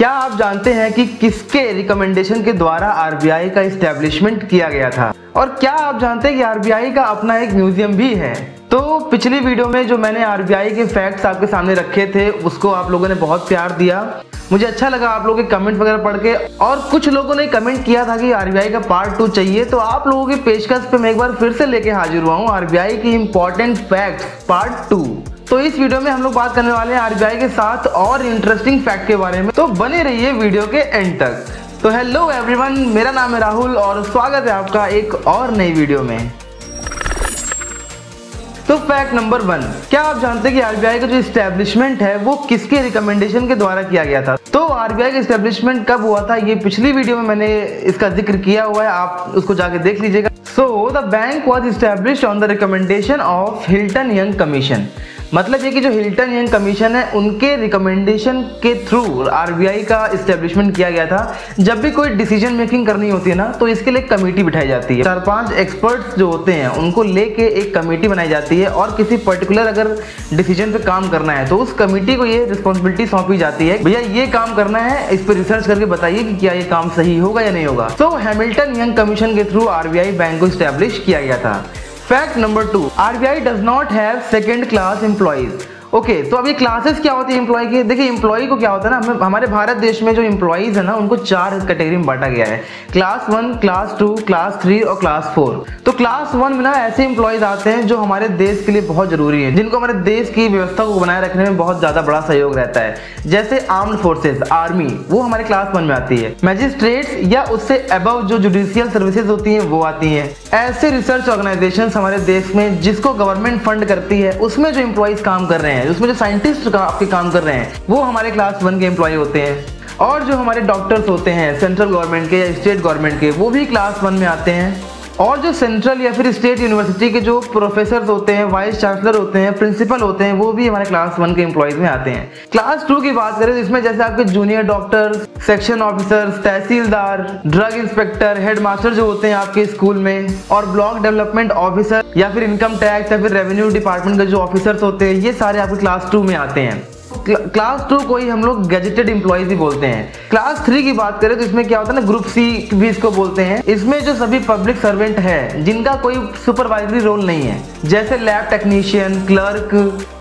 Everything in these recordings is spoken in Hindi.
क्या आप जानते हैं कि किसके रिकमेंडेशन के द्वारा आरबीआई का इस्टेब्लिशमेंट किया गया था? और क्या आप जानते हैं कि आरबीआई का अपना एक म्यूजियम भी है? तो पिछली वीडियो में जो मैंने आरबीआई के फैक्ट्स आपके सामने रखे थे उसको आप लोगों ने बहुत प्यार दिया। मुझे अच्छा लगा आप लोगों के कमेंट वगैरह पढ़ के, और कुछ लोगों ने कमेंट किया था कि आरबीआई का पार्ट 2 चाहिए। तो आप लोगों की पेशकश पे मैं एक बार फिर से लेके हाजिर हुआ हूँ आरबीआई की इंपॉर्टेंट फैक्ट्स पार्ट 2। तो इस वीडियो में हम लोग बात करने वाले हैं आरबीआई के 7 और इंटरेस्टिंग फैक्ट के बारे में, तो बने रहिए वीडियो के एंड तक। तो हेलो एवरीवन, मेरा नाम है राहुल और स्वागत है आपका एक और नई वीडियो में। तो फैक्ट नंबर 1, क्या आप जानते हैं कि आरबीआई का जो इस्टेब्लिशमेंट है वो किसके रिकमेंडेशन के द्वारा किया गया था? तो आरबीआई का इस्टेब्लिशमेंट कब हुआ था, ये पिछली वीडियो में मैंने इसका जिक्र किया हुआ है, आप उसको जाके देख लीजिएगा। So the bank was established on the recommendation of Hilton young commission. मतलब ये कि जो हिल्टन यंग कमीशन है उनके रिकमेंडेशन के थ्रू आरबीआई का इस्टेब्लिशमेंट किया गया था। जब भी कोई डिसीजन मेकिंग करनी होती है ना, तो इसके लिए कमेटी बिठाई जाती है। 4-5 एक्सपर्ट्स जो होते हैं उनको लेके एक कमेटी बनाई जाती है, और किसी पर्टिकुलर अगर डिसीजन पे काम करना है तो उस कमेटी को ये रिस्पॉन्सिबिलिटी सौंपी जाती है, भैया ये काम करना है, इस पर रिसर्च करके बताइए कि क्या ये काम सही होगा या नहीं होगा। तो हैमिल्टन यंग कमीशन के थ्रू आरबीआई बैंक को इस्टेब्लिश किया गया था। Fact number 2, RBI does not have second class employees. Okay, तो अब ये क्लासेस क्या होती है एम्प्लॉय की? देखिए एम्प्लॉय को क्या होता है ना, हमारे भारत देश में जो एम्प्लॉइज है ना उनको 4 कैटेगरी में बांटा गया है, क्लास 1, क्लास 2, क्लास 3 और क्लास 4। तो क्लास 1 में ना ऐसे एम्प्लॉइज आते हैं जो हमारे देश के लिए बहुत जरूरी है, जिनको हमारे देश की व्यवस्था को बनाए रखने में बहुत ज्यादा बड़ा सहयोग रहता है। जैसे आर्म्ड फोर्सेज, आर्मी, वो हमारे क्लास 1 में आती है। मैजिस्ट्रेट्स या उससे अबव जो जुडिशियल सर्विसेज होती हैं वो आती हैं। ऐसे रिसर्च ऑर्गेनाइजेशन हमारे देश में जिसको गवर्नमेंट फंड करती है, उसमें जो एम्प्लॉइज काम कर रहे हैं, उसमें जो साइंटिस्ट आपके काम कर रहे हैं, वो हमारे क्लास 1 के एम्प्लॉय होते हैं। और जो हमारे डॉक्टर्स होते हैं सेंट्रल गवर्नमेंट के या स्टेट गवर्नमेंट के, वो भी क्लास 1 में आते हैं। और जो सेंट्रल या फिर स्टेट यूनिवर्सिटी के जो प्रोफेसर होते हैं, वाइस चांसलर होते हैं, प्रिंसिपल होते हैं, वो भी हमारे क्लास 1 के एम्प्लॉइज में आते हैं। क्लास 2 की बात करें तो इसमें जैसे आपके जूनियर डॉक्टर, सेक्शन ऑफिसर्स, तहसीलदार, ड्रग इंस्पेक्टर, हेडमास्टर जो होते हैं आपके स्कूल में, और ब्लॉक डेवलपमेंट ऑफिसर या फिर इनकम टैक्स या फिर रेवेन्यू डिपार्टमेंट के जो ऑफिसर्स होते हैं, ये सारे आपके क्लास 2 में आते हैं। क्लास 2 को ही हम लोग गैजेटेड एम्प्लॉइज ही बोलते हैं। क्लास 3 की बात करें तो इसमें क्या होता है ना, ग्रुप सी भी इसको बोलते हैं। इसमें जो सभी पब्लिक सर्वेंट है जिनका कोई सुपरवाइजरी रोल नहीं है, जैसे lab technician, clerk,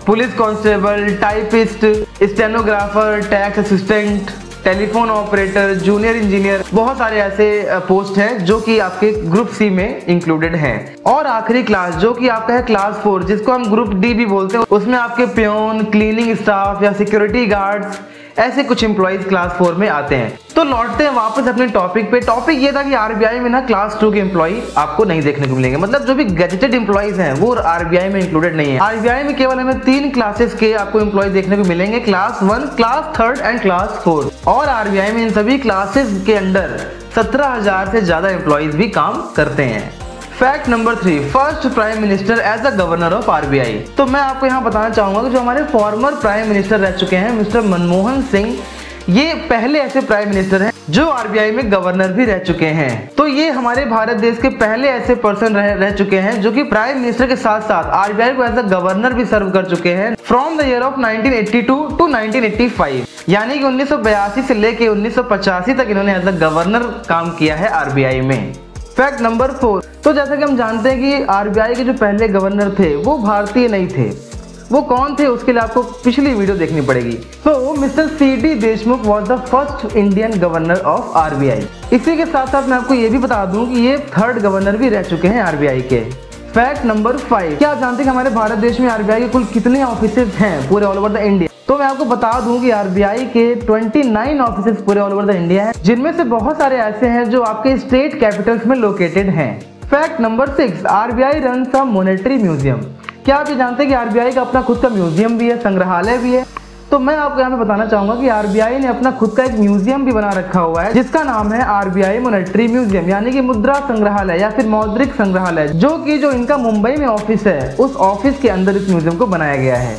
police constable, typist, stenographer, tax assistant, telephone operator, junior engineer, बहुत सारे ऐसे पोस्ट हैं जो कि आपके ग्रुप सी में इंक्लूडेड हैं। और आखिरी क्लास जो कि आपका है क्लास 4, जिसको हम ग्रुप डी भी बोलते हैं, उसमें आपके प्योन, क्लीनिंग स्टाफ या सिक्योरिटी गार्ड्स, ऐसे कुछ एम्प्लॉइज क्लास 4 में आते हैं। तो लौटते हैं वापस अपने टॉपिक पे। टॉपिक ये था कि आरबीआई में ना क्लास 2 के एम्प्लॉय आपको नहीं देखने को मिलेंगे, मतलब जो भी गैजेटेड एम्प्लॉइज हैं वो आरबीआई में इंक्लूडेड नहीं है। आरबीआई में केवल हमें 3 क्लासेस के आपको एम्प्लॉय देखने को मिलेंगे, क्लास 1, क्लास 3 एंड क्लास 4। और आरबीआई में इन सभी क्लासेस के अंडर 17,000 से ज्यादा एम्प्लॉइज भी काम करते हैं। Fact number 3, first prime minister as a governor of RBI. तो मैं आपको यहाँ बताना चाहूंगा कि जो हमारे फॉर्मर प्राइम मिनिस्टर रह चुके हैं मिस्टर मनमोहन सिंह, ये पहले ऐसे प्राइम मिनिस्टर हैं जो आरबीआई में गवर्नर भी रह चुके हैं। तो ये हमारे भारत देश के पहले ऐसे पर्सन रह चुके हैं जो कि प्राइम मिनिस्टर के साथ साथ आरबीआई को एज अ गवर्नर भी सर्व कर चुके हैं from the year of 1982 to 1985, यानी कि 1982 से लेके 1985 तक इन्होंने एज अ गवर्नर काम किया है आरबीआई में। फैक्ट नंबर 4, तो जैसा कि हम जानते हैं कि आरबीआई के जो पहले गवर्नर थे वो भारतीय नहीं थे। वो कौन थे उसके लिए आपको पिछली वीडियो देखनी पड़ेगी। तो mister CD Deshmukh was the first Indian governor of RBI. इसी के साथ साथ मैं आपको ये भी बता दूं कि ये 3rd गवर्नर भी रह चुके हैं आरबीआई के। फैक्ट नंबर 5, क्या आप जानते हैं कि हमारे भारत देश में आरबीआई के कुल कितने ऑफिसेज हैं पूरे ऑल ओवर द इंडिया? तो मैं आपको बता दूं कि आरबीआई के 29 ऑफिसेज पूरे ऑल ओवर द इंडिया हैं, जिनमें से बहुत सारे ऐसे हैं जो आपके स्टेट कैपिटल्स में लोकेटेड हैं। Fact number 6, RBI runs a monetary museum. क्या आप ये जानते हैं कि आरबीआई का अपना खुद का म्यूजियम भी है, संग्रहालय भी है? तो मैं आपको यहाँ पे बताना चाहूंगा कि आरबीआई ने अपना खुद का एक म्यूजियम भी बना रखा हुआ है, जिसका नाम है आरबीआई मॉनेटरी म्यूजियम, यानी कि मुद्रा संग्रहालय या फिर मौद्रिक संग्रहालय, जो इनका मुंबई में ऑफिस है, उस ऑफिस के अंदर इस म्यूजियम को बनाया गया है।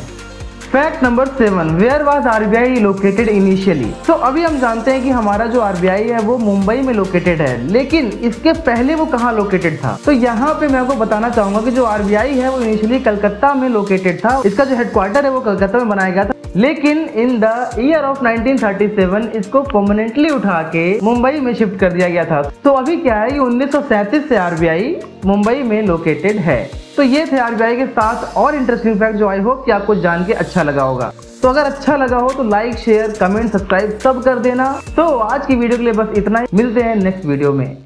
Fact number 7, where was RBI located initially. तो अभी हम जानते हैं कि हमारा जो आरबीआई है वो मुंबई में लोकेटेड है, लेकिन इसके पहले वो कहाँ लोकेटेड था? तो यहाँ पे मैं आपको बताना चाहूंगा कि जो आरबीआई है वो इनिशियली कलकत्ता में लोकेटेड था। इसका जो हेडक्वार्टर है वो कलकत्ता में बनाया गया था। लेकिन इन द ईयर ऑफ 1937 इसको परमानेंटली उठा के मुंबई में शिफ्ट कर दिया गया था। तो अभी क्या है, 1937 से आरबीआई मुंबई में लोकेटेड है। तो ये थे आरबीआई के 7 और इंटरेस्टिंग फैक्ट जो आई होप कि आपको जान के अच्छा लगा होगा। तो अगर अच्छा लगा हो तो लाइक, शेयर, कमेंट, सब्सक्राइब सब कर देना। तो आज की वीडियो के लिए बस इतना ही, मिलते हैं नेक्स्ट वीडियो में।